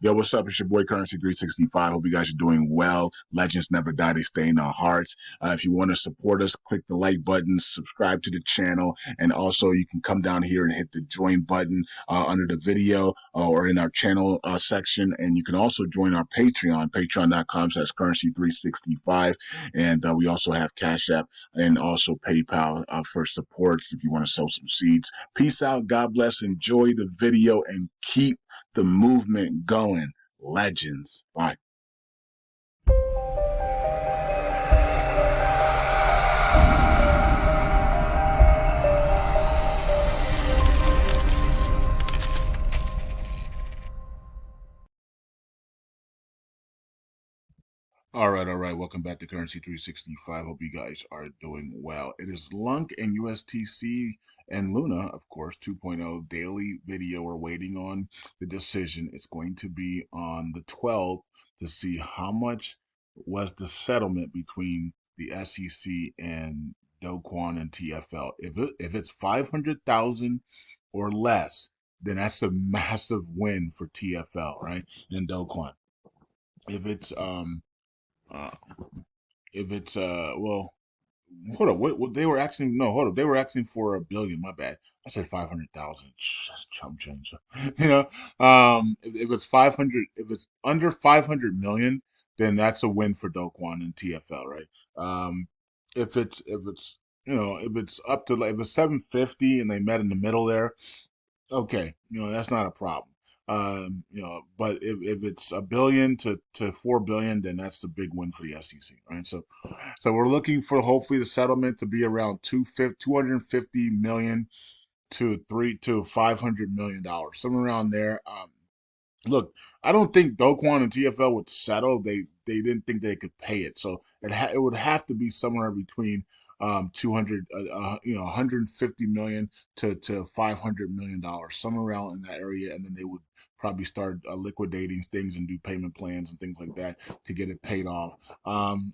Yo, what's up? It's your boy Currency 365. Hope you guys are doing well. Legends never die, they stay in our hearts. If you want to support us, click the like button, subscribe to the channel, and also you can come down here and hit the join button under the video or in our channel section. And you can also join our Patreon, patreon.com/currency365. And we also have Cash App and also PayPal for supports if you want to sow some seeds. Peace out. God bless. Enjoy the video and keep the movement going. Legends. Bye. All right, all right. Welcome back to Currency 365. Hope you guys are doing well. It is LUNC and USTC and Luna, of course, 2.0 daily video. We're waiting on the decision. It's going to be on the 12th to see how much was the settlement between the SEC and Do Kwon and TFL. If it's 500,000 or less, then that's a massive win for TFL, right? And Do Kwon. If it's uh if it's well, hold up, what they were asking? No, hold up, they were asking for 1 billion. My bad. I said 500,000. That's chump change. You know, if it's 500, if it's under 500 million, then that's a win for Do Kwon and TFL, right? If it's if it's up to like if it's 750 and they met in the middle there, okay, that's not a problem. But if it's 1 billion to 4 billion, then that's the big win for the SEC, right? So we're looking for hopefully the settlement to be around 250 million to 500 million dollars, somewhere around there. Look, I don't think Do Kwon and TFL would settle. They didn't think they could pay it, so it would have to be somewhere between 200 150 million to 500 million dollars, somewhere around in that area, and then they would probably start liquidating things and do payment plans and things like that to get it paid off.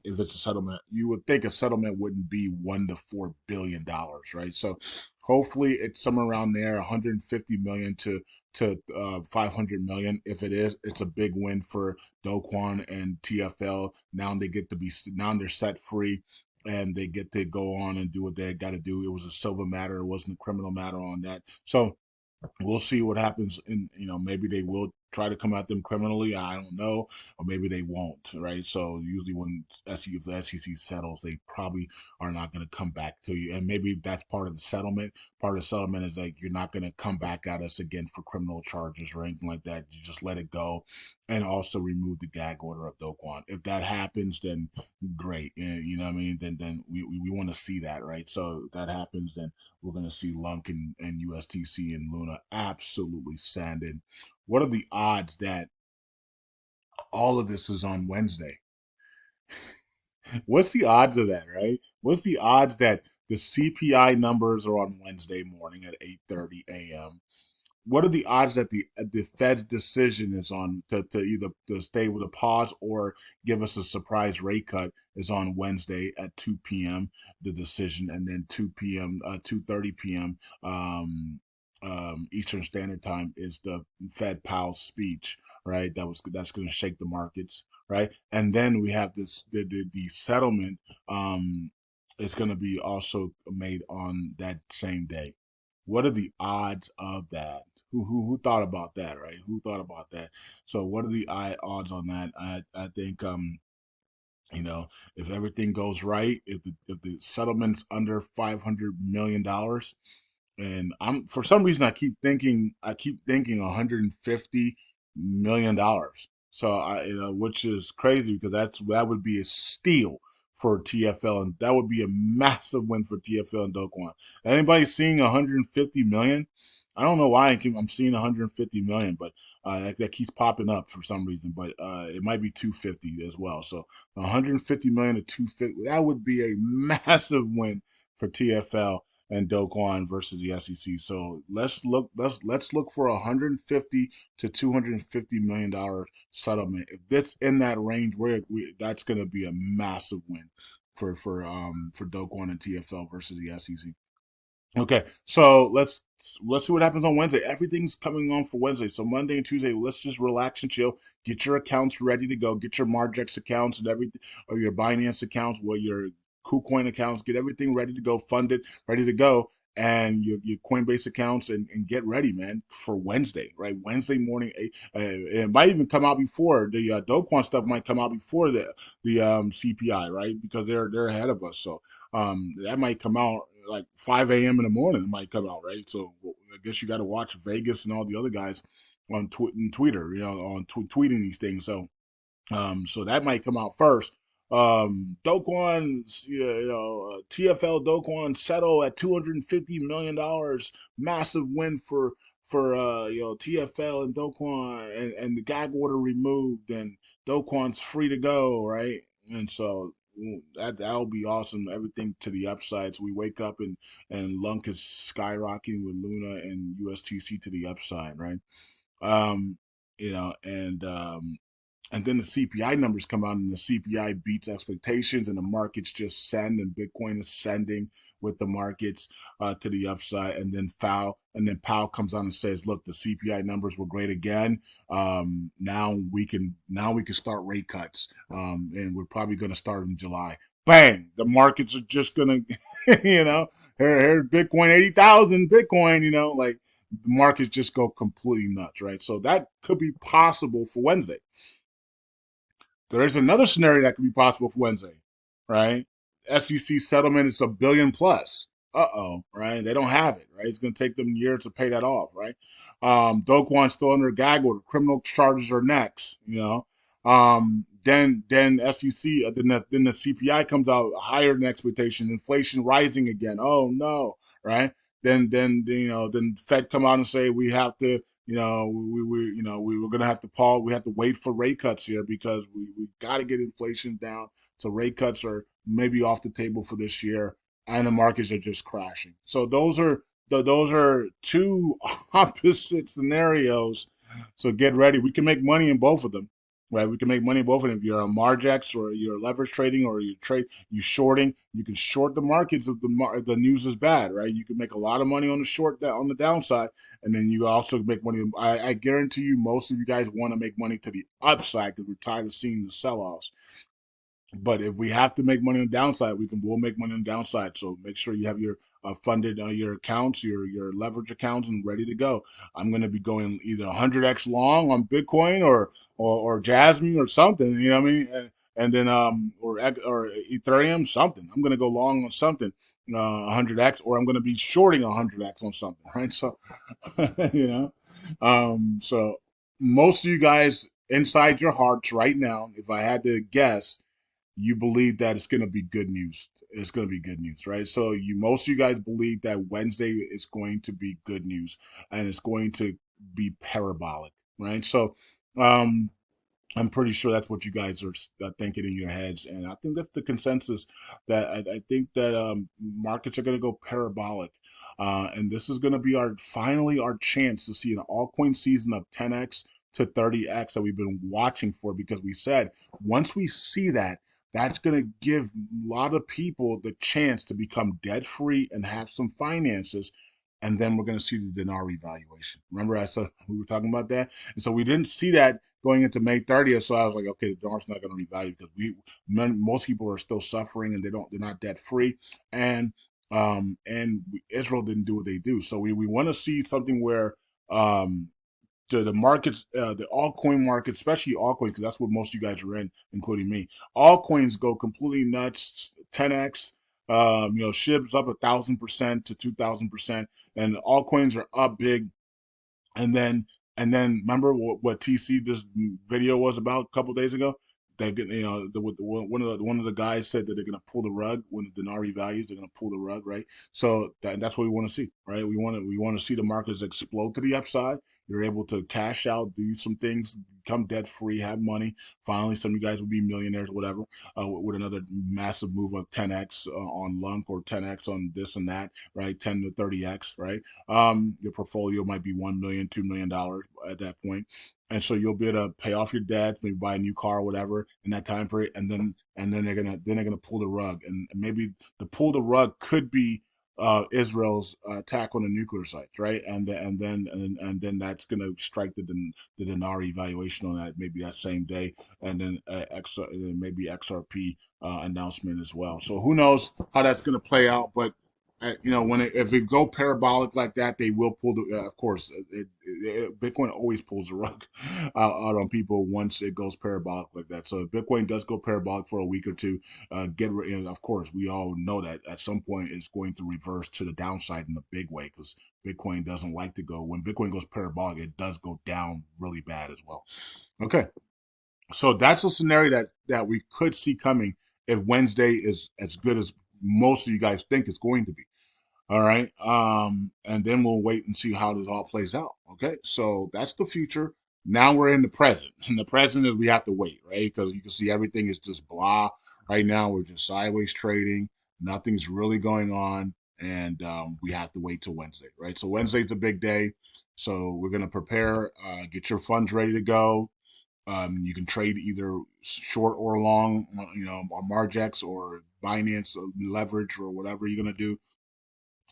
If it's a settlement, you would think a settlement wouldn't be 1 to 4 billion dollars, right? So hopefully it's somewhere around there, 150 million to 500 million. If it is, it's a big win for Do Kwon and TFL. Now they're set free and they get to go on and do what they got to do. It was a civil matter, it wasn't a criminal matter on that. So we'll see what happens. And maybe they will try to come at them criminally, I don't know, or maybe they won't, right? So usually when if the SEC settles, they probably are not going to come back to you, and maybe that's part of the settlement. Part of the settlement is like, you're not going to come back at us again for criminal charges or anything like that. You just let it go, and also remove the gag order of Do Kwon. If that happens, then great. You know what I mean? Then we want to see that, right? So if that happens, then we're going to see LUNC and USTC and Luna absolutely sanded. What are the odds that all of this is on Wednesday? What's the odds of that, right? What's the odds that the CPI numbers are on Wednesday morning at 8:30 a.m.? What are the odds that the Fed's decision is on to either to stay with a pause or give us a surprise rate cut is on Wednesday at 2 p.m. the decision, and then 2 p.m. 2:30 p.m. Eastern Standard Time is the Fed Powell's speech, right? That's going to shake the markets, right? And then we have the settlement is going to be also made on that same day. What are the odds of that? Who thought about that, right? Who thought about that? So what are the odds on that? I think if everything goes right, if the settlement's under $500 million, and I'm for some reason I keep thinking $150 million. So which is crazy because that would be a steal for TFL, and that would be a massive win for TFL and Do Kwon. Anybody seeing 150 million? I don't know why I'm seeing 150 million, but that keeps popping up for some reason. But it might be 250 as well. So 150 million to 250, that would be a massive win for TFL and Do Kwon versus the SEC. So let's look for 150 to 250 million dollar settlement. If this in that range, that's going to be a massive win for Do Kwon and TFL versus the SEC. Okay, so let's see what happens on Wednesday. Everything's coming on for Wednesday. So Monday and Tuesday, let's just relax and chill. Get your accounts ready to go. Get your Margex accounts and everything, or your Binance accounts, or your KuCoin accounts. Get everything ready to go, funded, ready to go, and your Coinbase accounts, and get ready, man, for Wednesday. Right, Wednesday morning. It might even come out before the Doquan stuff. Might come out before the CPI, right? Because they're ahead of us. So that might come out like 5 a.m. in the morning. It might come out, right? So I guess you got to watch Vegas and all the other guys on Twitter, on tweeting these things. So that might come out first. Doquan, TFL Doquan settle at $250 million. Massive win for TFL and Doquan, and the gag order removed, and Doquan's free to go, right? And so that'll be awesome. Everything to the upside. So we wake up and LUNC is skyrocketing with Luna and USTC to the upside, right? Um, you know, and then the CPI numbers come out, and the CPI beats expectations, and the markets just send, and Bitcoin is sending with the markets to the upside. And then Powell comes on and says, "Look, the CPI numbers were great again. Now we can start rate cuts, and we're probably going to start in July." Bang! The markets are just gonna, you know, here Bitcoin 80,000 Bitcoin, like the markets just go completely nuts, right? So that could be possible for Wednesday. There is another scenario that could be possible for Wednesday, right? SEC settlement is a billion plus. Uh-oh, right? They don't have it, right? It's going to take them years to pay that off, right? Doquan's still under a gag order. Criminal charges are next. Then SEC, then the CPI comes out higher than expectation. Inflation rising again. Oh no, right? Then Fed come out and say we have to we were gonna have to pause. We have to wait for rate cuts here because we got to get inflation down. So rate cuts are maybe off the table for this year, and the markets are just crashing. So those are two opposite scenarios. So get ready. We can make money in both of them, right? We can make money in both of them. If you're a Margex or you're leverage trading or you shorting, you can short the markets if the news is bad, right? You can make a lot of money on the downside, and then you also make money. I guarantee you, most of you guys want to make money to the upside because we're tired of seeing the sell-offs. But if we have to make money on the downside, we'll make money on the downside. So make sure you have your funded your accounts, your leverage accounts, and ready to go. I'm going to be going either 100x long on Bitcoin or Jasmine or something. You know what I mean? And then or Ethereum, something. I'm going to go long on something, 100x, or I'm going to be shorting 100x on something, right? So you know, so most of you guys inside your hearts right now, if I had to guess, you believe that it's going to be good news. It's going to be good news, right? So most of you guys believe that Wednesday is going to be good news and it's going to be parabolic, right? So, um, I'm pretty sure that's what you guys are thinking in your heads, and I think that's the consensus. That I think that markets are going to go parabolic, and this is going to be finally our chance to see an altcoin season of 10x to 30x that we've been watching for. Because we said once we see that, that's going to give a lot of people the chance to become debt free and have some finances. And then we're going to see the dinar revaluation. Remember, I said we were talking about that, and so we didn't see that going into May 30th. So I was like, okay, the dinar's not going to revalue because most people are still suffering and they're not debt free, and Israel didn't do what they do. So we want to see something where um, the markets, the altcoin market, especially altcoins, because that's what most of you guys are in, including me. Altcoins go completely nuts, 10x. SHIB's up 1,000% to 2,000%, and altcoins are up big. And then remember what TC this video was about a couple days ago? That one of the guys said that they're gonna pull the rug when the denari values. They're gonna pull the rug, right? So that's what we want to see, right? We want to see the markets explode to the upside. You're able to cash out, do some things, become debt free, have money. Finally, some of you guys will be millionaires, whatever, with another massive move of 10x on LUNC or 10x on this and that, right? 10 to 30x, right? Your portfolio might be 1 million, $2 million at that point, and so you'll be able to pay off your debt, maybe buy a new car or whatever in that time period, and then they're gonna pull the rug, and maybe the pull the rug could be Israel's attack on the nuclear sites, right? And then that's going to strike the dinar evaluation on that maybe that same day, and then maybe XRP announcement as well. So who knows how that's going to play out, but. If it go parabolic like that, they will pull the. Of course, Bitcoin always pulls the rug out on people once it goes parabolic like that. So if Bitcoin does go parabolic for a week or two, of course, we all know that at some point it's going to reverse to the downside in a big way because Bitcoin doesn't like to go. When Bitcoin goes parabolic, it does go down really bad as well. Okay, so that's a scenario that we could see coming if Wednesday is as good as most of you guys think it's going to be. All right. And then we'll wait and see how this all plays out. Okay. So that's the future. Now we're in the present. And the present is we have to wait, right? Because you can see everything is just blah. Right now, we're just sideways trading. Nothing's really going on. And we have to wait till Wednesday, right? So Wednesday's a big day. So we're going to prepare, get your funds ready to go. You can trade either short or long, or Margex or Binance leverage or whatever you're going to do,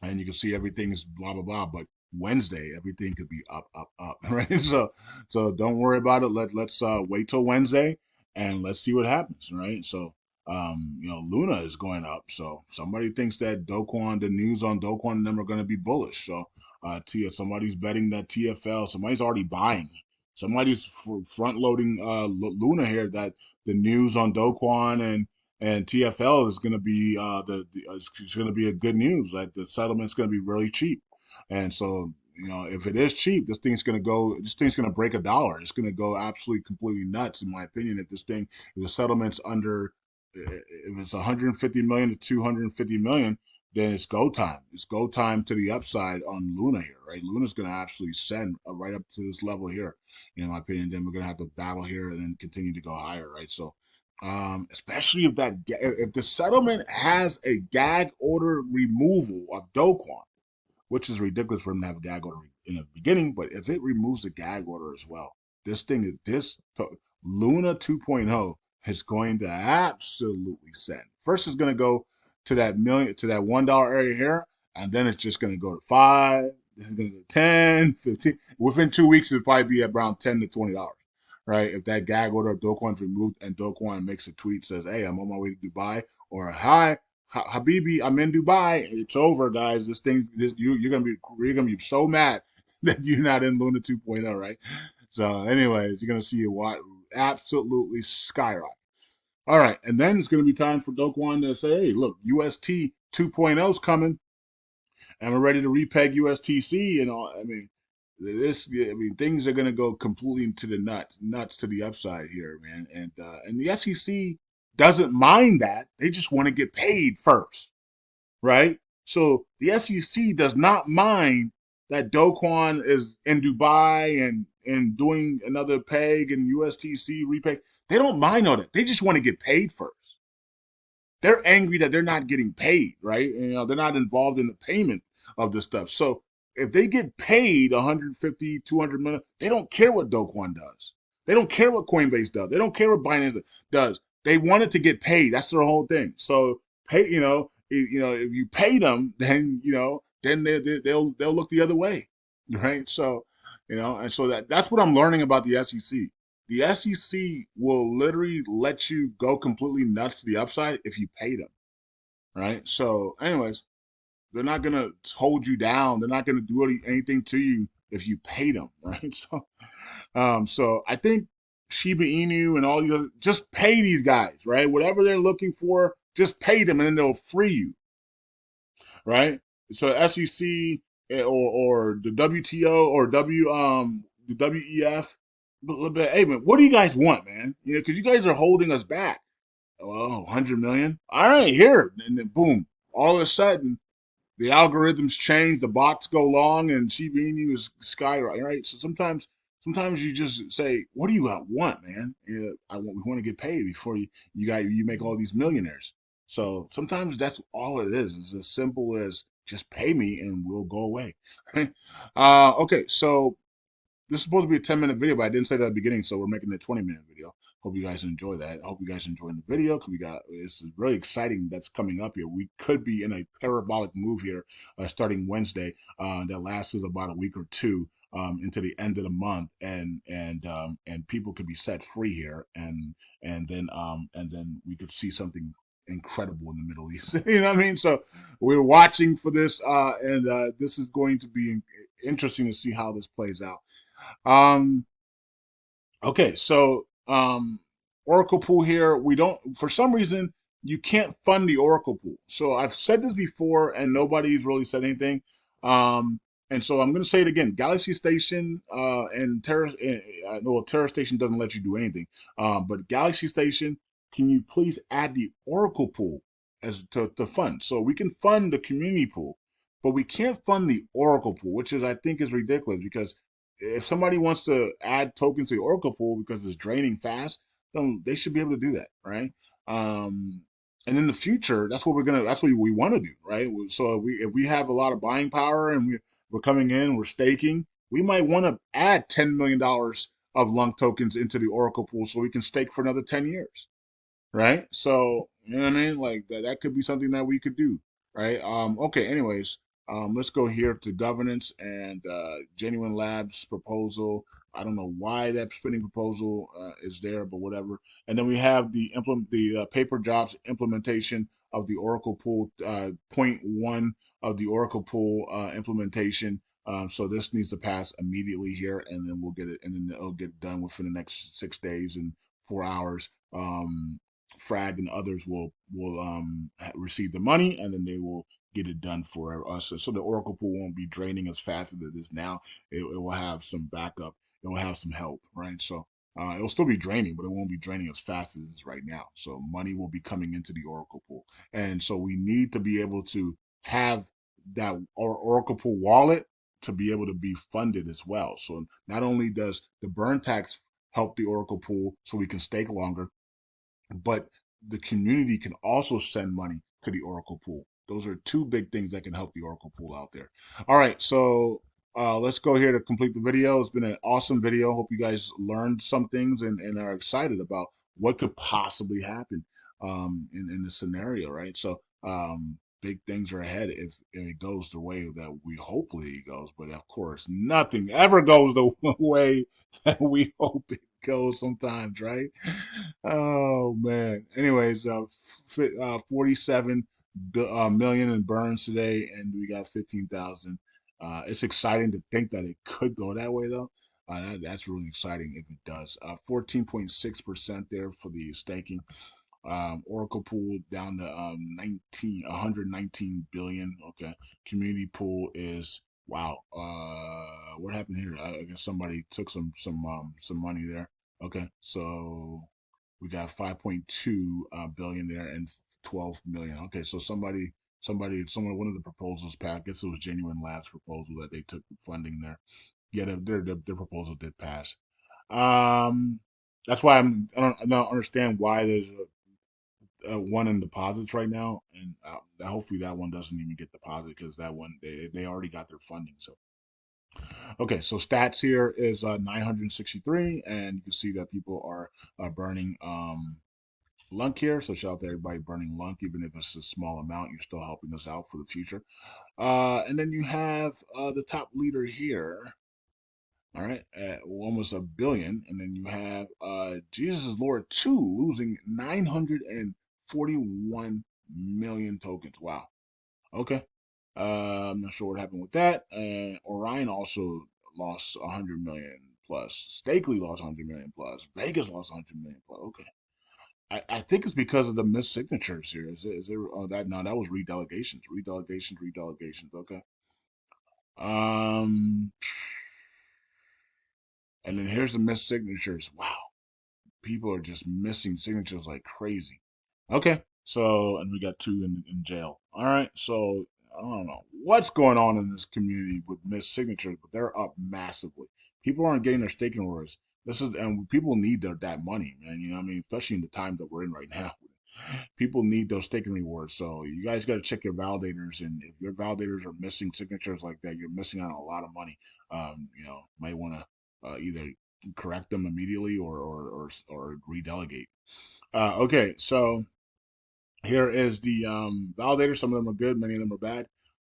and you can see everything is blah blah blah. But Wednesday, everything could be up, up, up, right? So don't worry about it. Let's wait till Wednesday and let's see what happens, right? So Luna is going up. So somebody thinks that Doquan, the news on Doquan and them are going to be bullish. So somebody's betting that TFL, somebody's already buying. Somebody's front loading Luna here that the news on Doquan and TFL is going to be it's going to be a good news. Like the settlement's going to be really cheap, and so if it is cheap, this thing's going to go. This thing's going to break $1. It's going to go absolutely completely nuts, in my opinion. If the settlement's under, if it's 150 million to 250 million, then it's go time. It's go time to the upside on Luna here, right? Luna's going to actually send right up to this level here, in my opinion. Then we're going to have to battle here and then continue to go higher, right? So especially if the settlement has a gag order removal of Doquan, which is ridiculous for him to have a gag order in the beginning, but if it removes the gag order as well, Luna 2.0 is going to absolutely send. First, it's going to go to that $1 area here, and then it's just going to go to 5. This is going to go 10, 15. Within 2 weeks, it'll probably be around $10 to $20, right? If that gag order of Doquan's removed and Doquan makes a tweet says, "Hey, I'm on my way to Dubai," or "Hi, Habibi, I'm in Dubai." It's over, guys. You're gonna be so mad that you're not in Luna 2.0, right? So, anyways, you're gonna see it absolutely skyrocket. All right, and then it's gonna be time for Doquan to say, "Hey, look, UST 2.0 is coming, and we're ready to repeg USTC." And all. Things are gonna go completely to the nuts to the upside here, man. And the SEC doesn't mind that; they just want to get paid first, right? So the SEC does not mind that Doquan is in Dubai and doing another peg and USTC repeg. They don't mind all that. They just want to get paid first. They're angry that they're not getting paid, right? They're not involved in the payment of this stuff. So if they get paid 150, 200 million, they don't care what Doquan does. They don't care what Coinbase does. They don't care what Binance does. They want it to get paid. That's their whole thing. So if you pay them, then then they'll look the other way, right? So, and so that's what I'm learning about the SEC. The SEC will literally let you go completely nuts to the upside if you pay them, right? So, anyways, they're not gonna hold you down. They're not gonna do anything to you if you pay them, right? So I think Shiba Inu and all these just pay these guys, right? Whatever they're looking for, just pay them, and then they'll free you, right? So SEC or the WTO or the WEF, but hey man, what do you guys want, man? Because you guys are holding us back. Oh, 100 million. All right, here, and then boom, all of a sudden the algorithms change, the bots go long, and Shiba Inu is skyrocketing. Right. So sometimes you just say, "What do you want, man? We want to get paid before you make all these millionaires." So sometimes that's all it is. It's as simple as just pay me and we'll go away. Right? Okay, so this is supposed to be a 10-minute video, but I didn't say that at the beginning, so we're making a 20-minute video. Hope you guys enjoy that. I hope you guys enjoying the video because it's really exciting that's coming up here. We could be in a parabolic move here starting Wednesday that lasts about a week or two into the end of the month, and people could be set free here, and then we could see something incredible in the Middle East. You know what I mean? So we're watching for this, and this is going to be interesting to see how this plays out. Um, Okay, so Oracle pool here, we don't for some reason you can't fund the Oracle pool. So I've said this before and nobody's really said anything. Um, and so I'm going to say it again. Galaxy Station and Terra, well, Terra Station doesn't let you do anything. But Galaxy Station, can you please add the Oracle pool as to fund? So we can fund the community pool, but we can't fund the Oracle pool, which is I think is ridiculous because if somebody wants to add tokens to the Oracle pool because it's draining fast, then they should be able to do that, right? Um, and in the future, that's what we want to do, right? So if we have a lot of buying power and we're coming in, we're staking, we might want to add $10 million of LUNC tokens into the Oracle pool so we can stake for another 10 years, right? So you know what I mean? Like that could be something that we could do, right? Okay. Anyways, let's go here to governance and Genuine Labs proposal. I don't know why that spending proposal is there, but whatever. And then we have the paper jobs implementation of the Oracle pool, point one of the Oracle pool implementation. So this needs to pass immediately here, and then we'll get it, and then it'll get done within the next 6 days and 4 hours. Frag and others will receive the money, and then they will get it done for us. So the Oracle pool won't be draining as fast as it is now. It will have some backup. It will have some help, right? So it will still be draining, but it won't be draining as fast as it is right now. So money will be coming into the Oracle pool, and so we need to be able to have that Oracle pool wallet to be able to be funded as well. So not only does the burn tax help the Oracle pool so we can stake longer, but the community can also send money to the Oracle pool. Those are two big things that can help the Oracle pool out there. All right, so let's go here to complete the video. It's been an awesome video. Hope you guys learned some things and are excited about what could possibly happen in this scenario, right? So big things are ahead if it goes the way that we hopefully it goes. But of course, nothing ever goes the way that we hope it goes sometimes, right? Oh man. Anyways, 47 million in burns today, and we got 15,000. It's exciting to think that it could go that way, though. That's really exciting if it does. 14.6% there for the staking. Oracle pool down to 119 billion. Okay. Community pool is wow. What happened here? I guess somebody took some money there. Okay, so we got 5.2 billion there and 12 million. Okay, so someone one of the proposals passed. I guess it was Genuine Labs proposal that they took funding there. Yeah, their proposal did pass. Um, that's why I don't understand why there's one in deposits right now, and hopefully that one doesn't even get deposited because that one they already got their funding. So okay, so stats here is 963, and you can see that people are burning LUNC here. So shout out to everybody burning LUNC, even if it's a small amount, you're still helping us out for the future. And then you have the top leader here. All right, at almost a billion, and then you have Jesus is Lord 2 losing 941 million tokens. Wow. Okay. I'm not sure what happened with that. Orion also lost 100 million plus. Stakely lost 100 million plus. Vegas lost 100 million plus. Okay. I think it's because of the missed signatures here. Is there that? No, that was redelegations. Okay. Um, and then here's the missed signatures. Wow, people are just missing signatures like crazy. Okay, so and we got two in jail. All right, so I don't know what's going on in this community with missed signatures, but they're up massively. People aren't getting their staking rewards. This is and people need that money, man. You know what I mean? Especially in the time that we're in right now. People need those staking rewards. So you guys got to check your validators, and if your validators are missing signatures like that, you're missing out on a lot of money. Might want to either correct them immediately or redelegate. Okay, so here is the validator. Some of them are good, many of them are bad.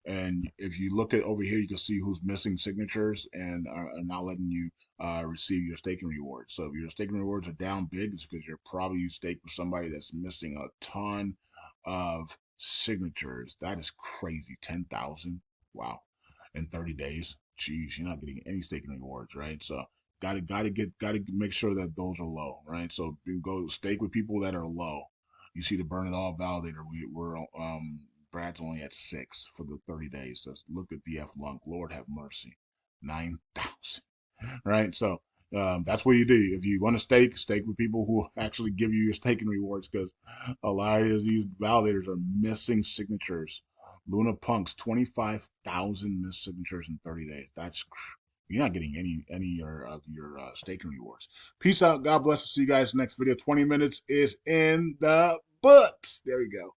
And if you look at over here, you can see who's missing signatures and are not letting you receive your staking rewards. So if your staking rewards are down big, it's because you're probably you stake with somebody that's missing a ton of signatures. That is crazy. 10,000. Wow. In 30 days. Jeez, you're not getting any staking rewards, right? So gotta make sure that those are low, right? So you go stake with people that are low. You see the burn it all validator. We're Brad's only at 6 for the 30 days. So look at DF LUNC. Lord have mercy. 9,000. Right? So that's what you do. If you want to stake with people who actually give you your staking rewards because a lot of these validators are missing signatures. Luna Punk's 25,000 missed signatures in 30 days. You're not getting any of your staking rewards. Peace out. God bless. See you guys next video. 20 minutes is in the books. There you go.